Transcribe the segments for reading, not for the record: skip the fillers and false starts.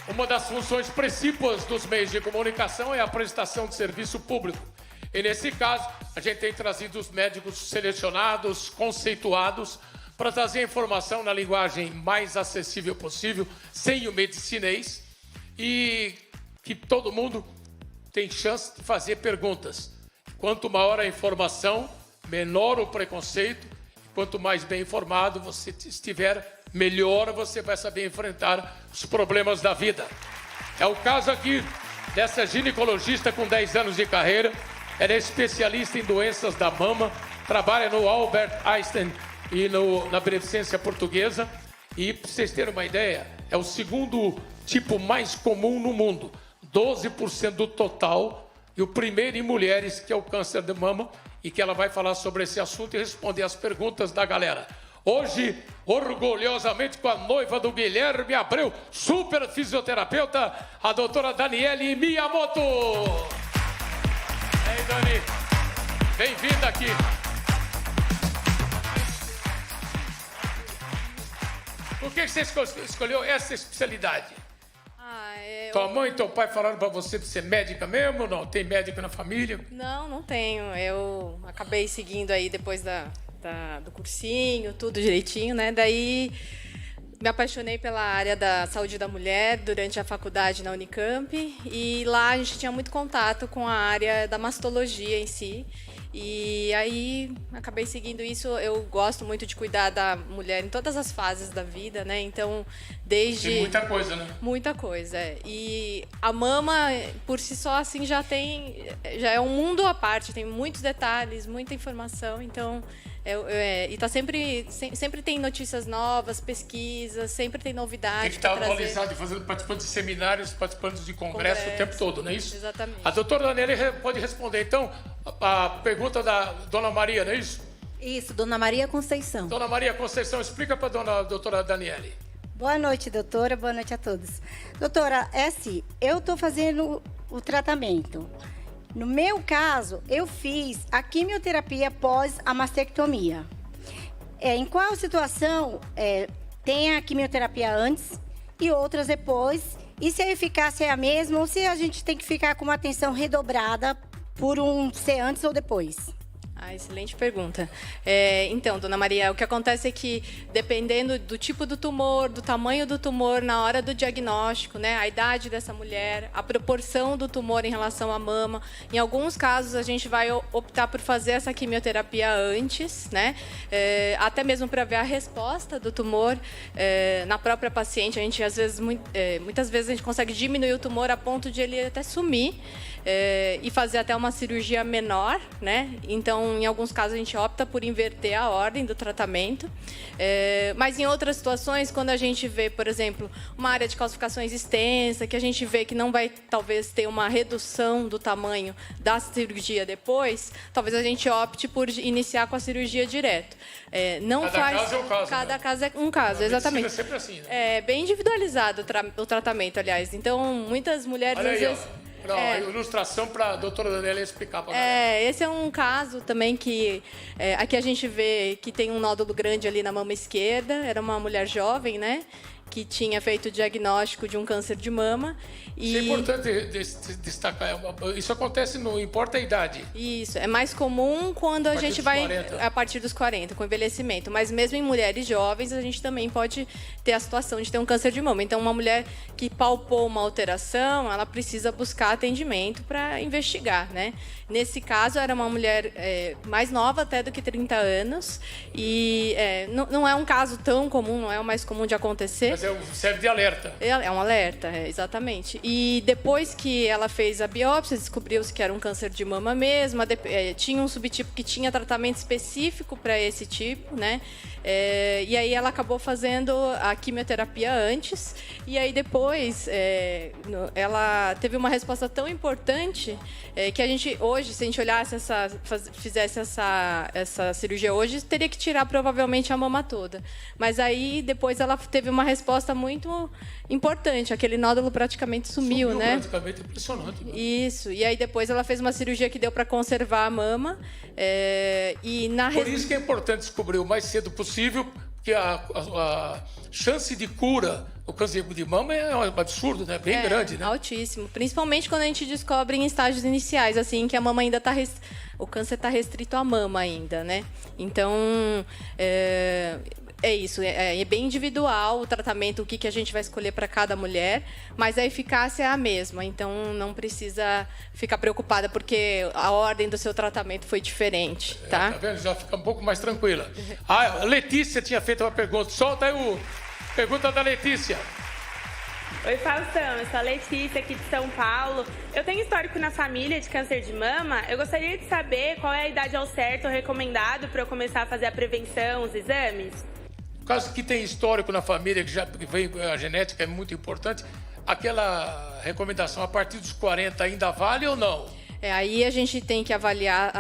Uma das funções principais dos meios de comunicação é a prestação de serviço público. E, nesse caso, a gente tem trazido os médicos selecionados, conceituados, para trazer informação na linguagem mais acessível possível, sem o medicinês, e que todo mundo tem chance de fazer perguntas. Quanto maior a informação, menor o preconceito. Quanto mais bem informado você estiver, melhor você vai saber enfrentar os problemas da vida. É o caso aqui dessa ginecologista com 10 anos de carreira. Ela é especialista em doenças da mama, trabalha no Albert Einstein e na Beneficência Portuguesa. E, para vocês terem uma ideia, é o segundo tipo mais comum no mundo. 12% do total, e o primeiro em mulheres, que é o câncer de mama, e que ela vai falar sobre esse assunto e responder as perguntas da galera. Hoje, orgulhosamente, com a noiva do Guilherme Abreu, super fisioterapeuta, a doutora Daniele Miyamoto. E aí, Dani, bem-vinda aqui. Por que você escolheu essa especialidade? Tua mãe e teu pai falaram pra você ser médica mesmo ou não? Tem médico na família? Não, não tenho. Eu acabei seguindo aí depois do cursinho, tudo direitinho, né? Daí me apaixonei pela área da saúde da mulher durante a faculdade na Unicamp. E lá a gente tinha muito contato com a área da mastologia em si. E aí acabei seguindo isso. Eu gosto muito de cuidar da mulher em todas as fases da vida, né? Então, desde... Tem muita coisa, né? Muita coisa, é. E a mama, por si só, assim, já é um mundo à parte. Tem muitos detalhes, muita informação. Então, e tá sempre tem notícias novas, pesquisas, sempre tem novidades. Tem que estar atualizado, participando de seminários, participando de congresso o tempo todo, não é isso? Exatamente. A doutora Daniele pode responder, então, a pergunta da Dona Maria, não é isso? Isso, Dona Maria Conceição. Dona Maria Conceição, explica para a doutora Daniele. Boa noite, doutora. Boa noite a todos. Doutora, é assim, eu estou fazendo o tratamento. No meu caso, eu fiz a quimioterapia pós a mastectomia. Em qual situação tem a quimioterapia antes e outras depois? E se a eficácia é a mesma ou se a gente tem que ficar com uma atenção redobrada por ser antes ou depois? Excelente pergunta. Então, Dona Maria, o que acontece é que, dependendo do tipo do tumor, do tamanho do tumor, na hora do diagnóstico, né, a idade dessa mulher, a proporção do tumor em relação à mama, em alguns casos a gente vai optar por fazer essa quimioterapia antes, né, até mesmo para ver a resposta do tumor na própria paciente. A gente, às vezes, muitas vezes a gente consegue diminuir o tumor a ponto de ele até sumir e fazer até uma cirurgia menor, né? Então, em alguns casos, a gente opta por inverter a ordem do tratamento. Mas em outras situações, quando a gente vê, por exemplo, uma área de calcificações extensa, que a gente vê que não vai, talvez, ter uma redução do tamanho da cirurgia depois, talvez a gente opte por iniciar com a cirurgia direto. Caso é um caso. Cada caso é um caso, exatamente. É sempre assim, né? É bem individualizado o tratamento, aliás. Então, muitas mulheres, Olha às aí, vezes... a ilustração para a doutora Daniela explicar para a galera. Esse é um caso também que... aqui a gente vê que tem um nódulo grande ali na mama esquerda. Era uma mulher jovem, né? Que tinha feito o diagnóstico de um câncer de mama. Isso é importante destacar. Isso acontece, não importa a idade. Isso, é mais comum quando a gente vai 40. a partir dos 40, com envelhecimento. Mas mesmo em mulheres jovens, a gente também pode ter a situação de ter um câncer de mama. Então, uma mulher que palpou uma alteração, ela precisa buscar atendimento para investigar, né? Nesse caso, era uma mulher mais nova até do que 30 anos. E não é um caso tão comum, não é o mais comum de acontecer. Mas serve de alerta. É um alerta, exatamente. E depois que ela fez a biópsia, descobriu-se que era um câncer de mama mesmo. Tinha um subtipo que tinha tratamento específico para esse tipo, né? E aí ela acabou fazendo a quimioterapia antes. E aí depois ela teve uma resposta tão importante que a gente hoje, se a gente olhasse fizesse essa cirurgia hoje, teria que tirar provavelmente a mama toda. Mas aí depois ela teve uma resposta muito importante. Aquele nódulo praticamente sumiu, né? Praticamente impressionante. Né? Isso. E aí depois ela fez uma cirurgia que deu para conservar a mama. Por isso que é importante descobrir o mais cedo possível, que a chance de cura do câncer de mama é um absurdo, né? Bem grande, né? Altíssimo. Principalmente quando a gente descobre em estágios iniciais, assim, que a mama ainda está... O câncer está restrito à mama ainda, né? Então, é isso. É bem individual o tratamento, o que a gente vai escolher para cada mulher, mas a eficácia é a mesma. Então, não precisa ficar preocupada, porque a ordem do seu tratamento foi diferente, tá? Tá vendo? Já fica um pouco mais tranquila. A Letícia tinha feito uma pergunta. Solta aí pergunta da Letícia. Oi, Faustão. Eu sou a Letícia, aqui de São Paulo. Eu tenho histórico na família de câncer de mama. Eu gostaria de saber qual é a idade ao certo recomendado para eu começar a fazer a prevenção, os exames. No caso que tem histórico na família, que veio a genética é muito importante, aquela recomendação a partir dos 40 ainda vale ou não? Aí a gente tem que avaliar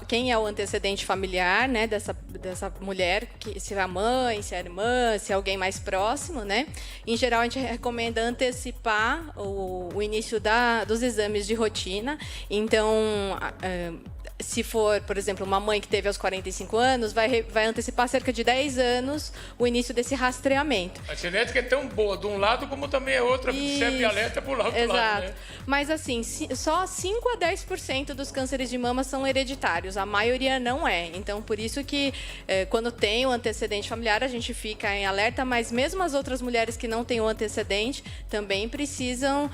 quem é o antecedente familiar, né, dessa mulher, se é a mãe, se é a irmã, se é alguém mais próximo, né? Em geral, a gente recomenda antecipar o início dos exames de rotina. Então, se for, por exemplo, uma mãe que teve aos 45 anos, vai antecipar cerca de 10 anos o início desse rastreamento. A genética é tão boa de um lado como também é outra, serve alerta para o outro lado, né? Mas assim, só 5 a 10% dos cânceres de mama são hereditários, a maioria não é. Então, por isso que quando tem o antecedente familiar, a gente fica em alerta, mas mesmo as outras mulheres que não têm o antecedente também precisam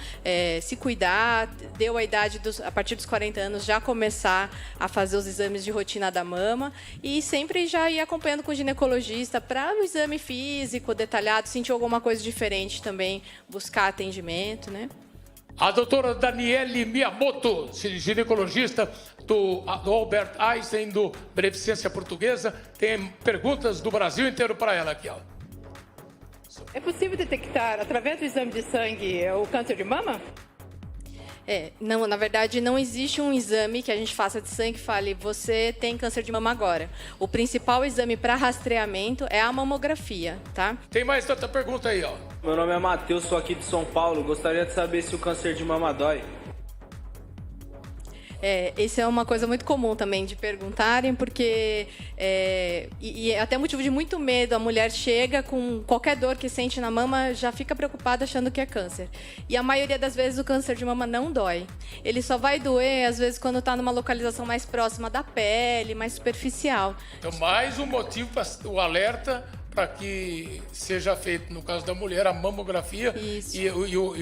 se cuidar, deu a idade a partir dos 40 anos, já começar a fazer os exames de rotina da mama e sempre já ir acompanhando com o ginecologista para o exame físico detalhado, sentir alguma coisa diferente também, buscar atendimento, né? A doutora Daniele Miyamoto, ginecologista do Albert Einstein, do Beneficência Portuguesa, tem perguntas do Brasil inteiro para ela aqui, ó. É possível detectar, através do exame de sangue, o câncer de mama? Não, na verdade, não existe um exame que a gente faça de sangue que fale, você tem câncer de mama agora. O principal exame para rastreamento é a mamografia, tá? Tem mais outra pergunta aí, ó. Meu nome é Matheus, sou aqui de São Paulo. Gostaria de saber se o câncer de mama dói. Isso é uma coisa muito comum também de perguntarem, porque e é até motivo de muito medo. A mulher chega com qualquer dor que sente na mama, já fica preocupada achando que é câncer. E a maioria das vezes o câncer de mama não dói. Ele só vai doer, às vezes, quando está numa localização mais próxima da pele, mais superficial. Então, mais um motivo para o alerta para que seja feito, no caso da mulher, a mamografia e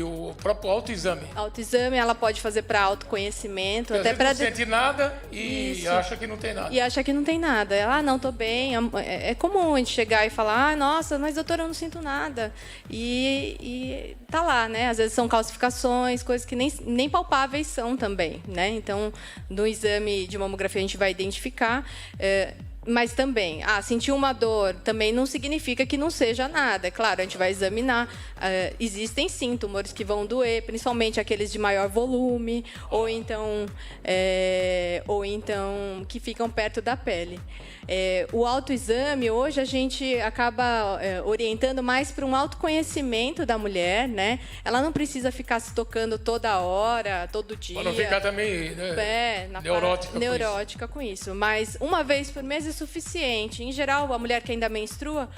o próprio autoexame. Autoexame ela pode fazer para autoconhecimento. Porque até para não sente nada e acha que não tem nada. E acha que não tem nada. Ela, não, tô bem. É comum a gente chegar e falar, nossa, mas doutora, eu não sinto nada. E tá lá, né? Às vezes são calcificações, coisas que nem palpáveis são também, né? Então, no exame de mamografia a gente vai identificar... Mas também, sentir uma dor também não significa que não seja nada. É claro, a gente vai examinar. Existem, sim, tumores que vão doer, principalmente aqueles de maior volume, ou então que ficam perto da pele. O autoexame, hoje, a gente acaba orientando mais para um autoconhecimento da mulher, né? Ela não precisa ficar se tocando toda hora, todo dia. Para não ficar também neurótica com isso. Mas uma vez por mês é suficiente. Em geral, a mulher que ainda menstrua,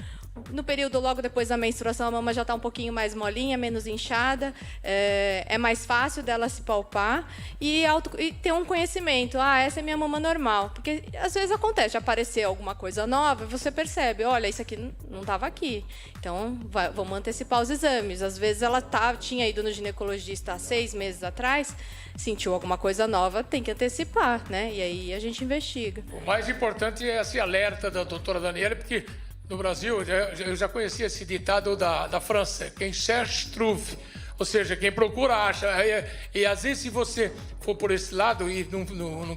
no período logo depois da menstruação, a mama já está um pouquinho mais molinha, menos inchada, é mais fácil dela se palpar e ter um conhecimento. Essa é minha mama normal. Porque às vezes acontece, aparecer alguma coisa nova, você percebe, olha, isso aqui não estava aqui. Então, vamos antecipar os exames. Às vezes ela tinha ido no ginecologista há 6 meses atrás, sentiu alguma coisa nova, tem que antecipar, né? E aí a gente investiga. O mais importante é esse alerta da doutora Daniela, porque no Brasil eu já conhecia esse ditado da França, quem cherche trouve, ou seja, quem procura acha. E às vezes, se você for por esse lado e não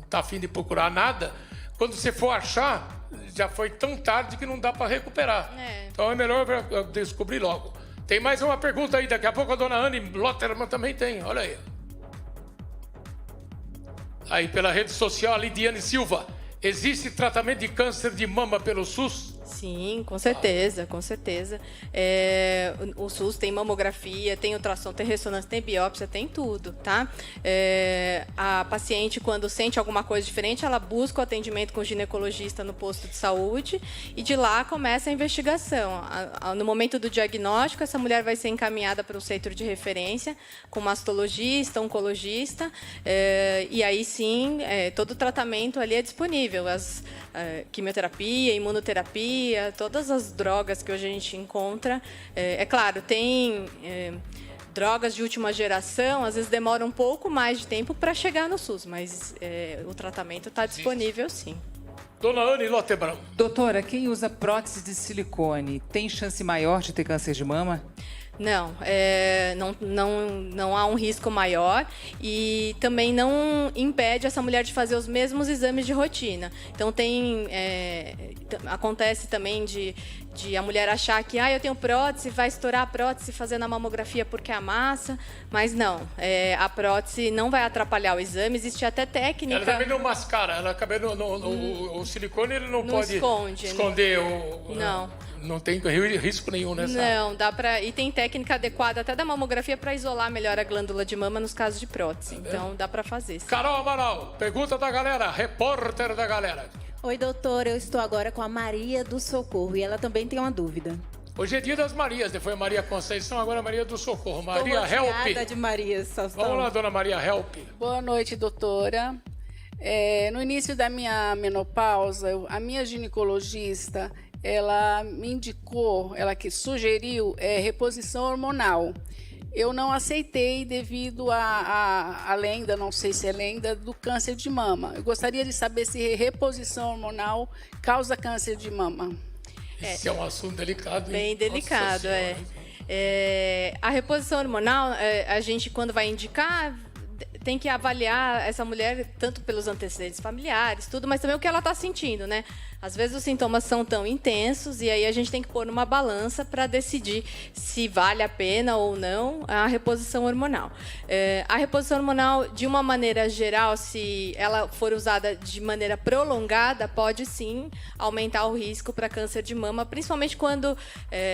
está afim de procurar nada, quando você for achar, já foi tão tarde que não dá para recuperar. Então é melhor descobrir logo. Tem mais uma pergunta aí, daqui a pouco a dona Anne Lotterman também tem, olha aí. Aí pela rede social, a Lidiane Silva. Existe tratamento de câncer de mama pelo SUS? Sim, com certeza, com certeza. O SUS tem mamografia, tem ultrassom, tem ressonância, tem biópsia, tem tudo, tá? A paciente, quando sente alguma coisa diferente, ela busca o atendimento com o ginecologista no posto de saúde e de lá começa a investigação. No momento do diagnóstico, essa mulher vai ser encaminhada para um centro de referência com mastologista, oncologista, e aí sim, todo o tratamento ali é disponível. Quimioterapia, imunoterapia, todas as drogas que hoje a gente encontra. É claro, tem drogas de última geração, às vezes demora um pouco mais de tempo para chegar no SUS, mas o tratamento está disponível, sim. Dona Anne Lotebran. Doutora, quem usa prótese de silicone tem chance maior de ter câncer de mama? Não, não há um risco maior e também não impede essa mulher de fazer os mesmos exames de rotina. Então, acontece também de a mulher achar que eu tenho prótese, vai estourar a prótese fazendo a mamografia porque amassa, mas não, a prótese não vai atrapalhar o exame, existe até técnica... Ela também não mascara, o silicone ele não pode esconder Não tem risco nenhum nessa... Não, dá para... E tem técnica adequada até da mamografia para isolar melhor a glândula de mama nos casos de prótese. Então, dá para fazer. Sim. Carol Amaral, pergunta da galera, repórter da galera. Oi, doutora, eu estou agora com a Maria do Socorro e ela também tem uma dúvida. Hoje é dia das Marias, foi a Maria Conceição, agora a Maria do Socorro. Maria Help. De Maria, Vamos lá, dona Maria Help. Boa noite, doutora. No início da minha menopausa, a minha ginecologista... ela me indicou, ela que sugeriu reposição hormonal. Eu não aceitei devido à lenda, não sei se é lenda, do câncer de mama. Eu gostaria de saber se reposição hormonal causa câncer de mama. Esse é um assunto delicado. Bem delicado, a reposição hormonal, a gente quando vai indicar... tem que avaliar essa mulher tanto pelos antecedentes familiares, tudo, mas também o que ela está sentindo, né? Às vezes os sintomas são tão intensos e aí a gente tem que pôr numa balança para decidir se vale a pena ou não a reposição hormonal. A reposição hormonal, de uma maneira geral, se ela for usada de maneira prolongada, pode sim aumentar o risco para câncer de mama, principalmente quando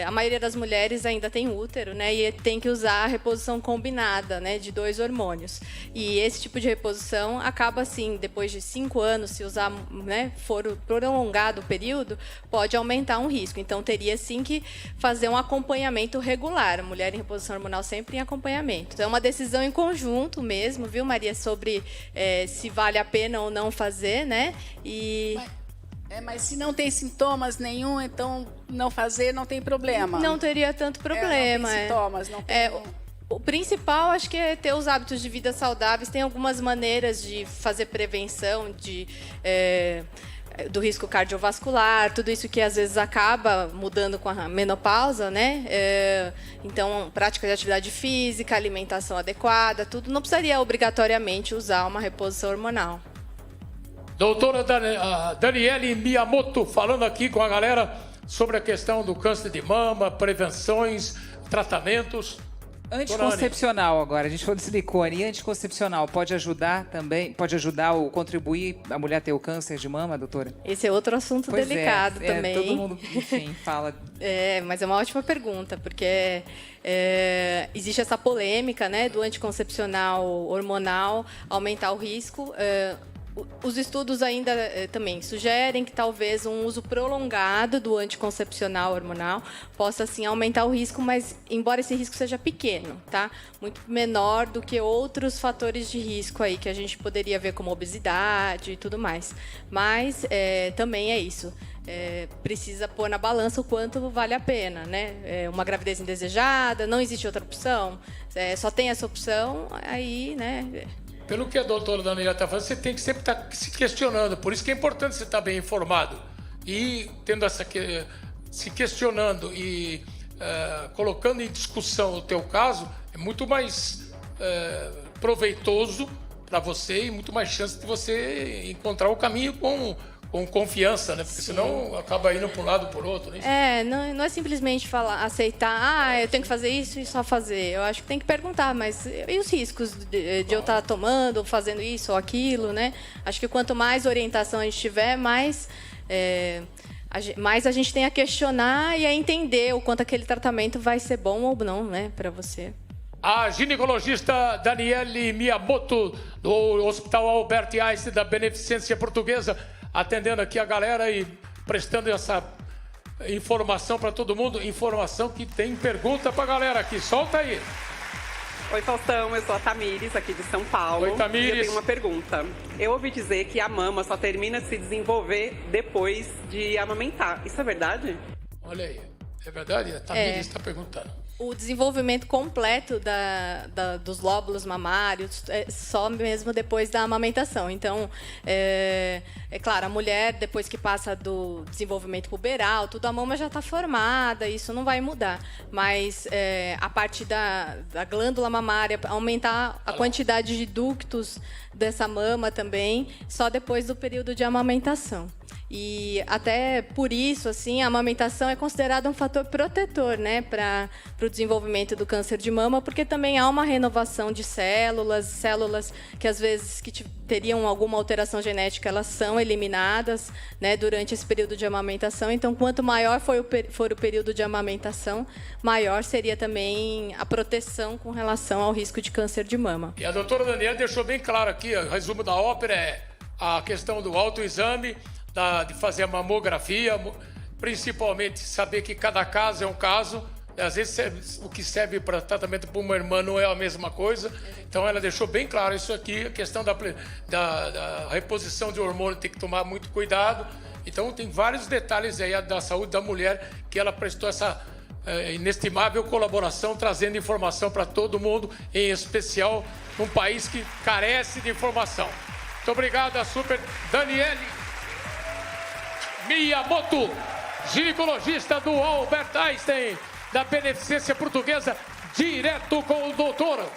a maioria das mulheres ainda tem útero, né? E tem que usar a reposição combinada, né? De 2 hormônios. E esse tipo de reposição acaba, assim, depois de 5 anos, se usar, né, for prolongado o período, pode aumentar um risco. Então, teria, sim, que fazer um acompanhamento regular. A mulher em reposição hormonal sempre em acompanhamento. Então, é uma decisão em conjunto mesmo, viu, Maria, sobre se vale a pena ou não fazer, né? Mas se não tem sintomas nenhum, então não fazer não tem problema. Não teria tanto problema. Não tem sintomas, não tem... O principal, acho que é ter os hábitos de vida saudáveis. Tem algumas maneiras de fazer prevenção do risco cardiovascular, tudo isso que às vezes acaba mudando com a menopausa, né? Então, prática de atividade física, alimentação adequada, tudo. Não precisaria obrigatoriamente usar uma reposição hormonal. Doutora Daniele Miyamoto, falando aqui com a galera sobre a questão do câncer de mama, prevenções, tratamentos. Anticoncepcional agora, a gente falou de silicone. E anticoncepcional pode ajudar também, pode ajudar ou contribuir a mulher a ter o câncer de mama, doutora? Esse é outro assunto delicado também. Todo mundo, enfim, fala. Mas é uma ótima pergunta, porque existe essa polêmica, né, do anticoncepcional hormonal aumentar o risco. Os estudos ainda também sugerem que talvez um uso prolongado do anticoncepcional hormonal possa, sim, aumentar o risco, mas embora esse risco seja pequeno, tá? Muito menor do que outros fatores de risco aí que a gente poderia ver como obesidade e tudo mais. Mas também é isso. Precisa pôr na balança o quanto vale a pena, né? Uma gravidez indesejada, não existe outra opção, só tem essa opção, aí, né? Pelo que a doutora Daniela está falando, você tem que sempre estar se questionando. Por isso que é importante você estar bem informado. E tendo se questionando e colocando em discussão o teu caso, é muito mais proveitoso para você e muito mais chance de você encontrar o caminho com confiança, né? Porque senão acaba indo para um lado ou para o outro. Né? Não é simplesmente aceitar, eu tenho que fazer isso e só fazer. Eu acho que tem que perguntar, mas e os riscos de eu estar tomando, fazendo isso ou aquilo, né? Acho que quanto mais orientação a gente tiver, mais Mas a gente tem a questionar e a entender o quanto aquele tratamento vai ser bom ou não, né, para você. A ginecologista Daniele Miyamoto, do Hospital Albert Einstein, da Beneficência Portuguesa, atendendo aqui a galera e prestando essa informação para todo mundo. Informação que tem pergunta para a galera aqui. Solta aí. Oi, Faustão, eu sou a Tamires, aqui de São Paulo. Oi, Tamires. E eu tenho uma pergunta. Eu ouvi dizer que a mama só termina a se desenvolver depois de amamentar. Isso é verdade? Olha aí. É verdade? A Tamires está perguntando. O desenvolvimento completo dos lóbulos mamários é só mesmo depois da amamentação. Então, é claro, a mulher, depois que passa do desenvolvimento puberal, tudo, a mama já está formada, isso não vai mudar. Mas a parte da glândula mamária, aumentar a quantidade de ductos dessa mama também, só depois do período de amamentação. E até por isso, assim, a amamentação é considerada um fator protetor, né, para o desenvolvimento do câncer de mama, porque também há uma renovação de células que às vezes que teriam alguma alteração genética, elas são eliminadas, né, durante esse período de amamentação. Então, quanto maior for o período de amamentação, maior seria também a proteção com relação ao risco de câncer de mama. E a doutora Daniela deixou bem claro aqui, o resumo da ópera é a questão do autoexame, de fazer a mamografia, principalmente saber que cada caso é um caso. Às vezes o que serve para tratamento para uma irmã não é a mesma coisa. Então ela deixou bem claro isso aqui, a questão da reposição de hormônio tem que tomar muito cuidado. Então tem vários detalhes aí da saúde da mulher que ela prestou essa inestimável colaboração, trazendo informação para todo mundo, em especial num país que carece de informação. Muito obrigado a super Daniele Miyamoto, ginecologista do Albert Einstein, da Beneficência Portuguesa, direto com o doutor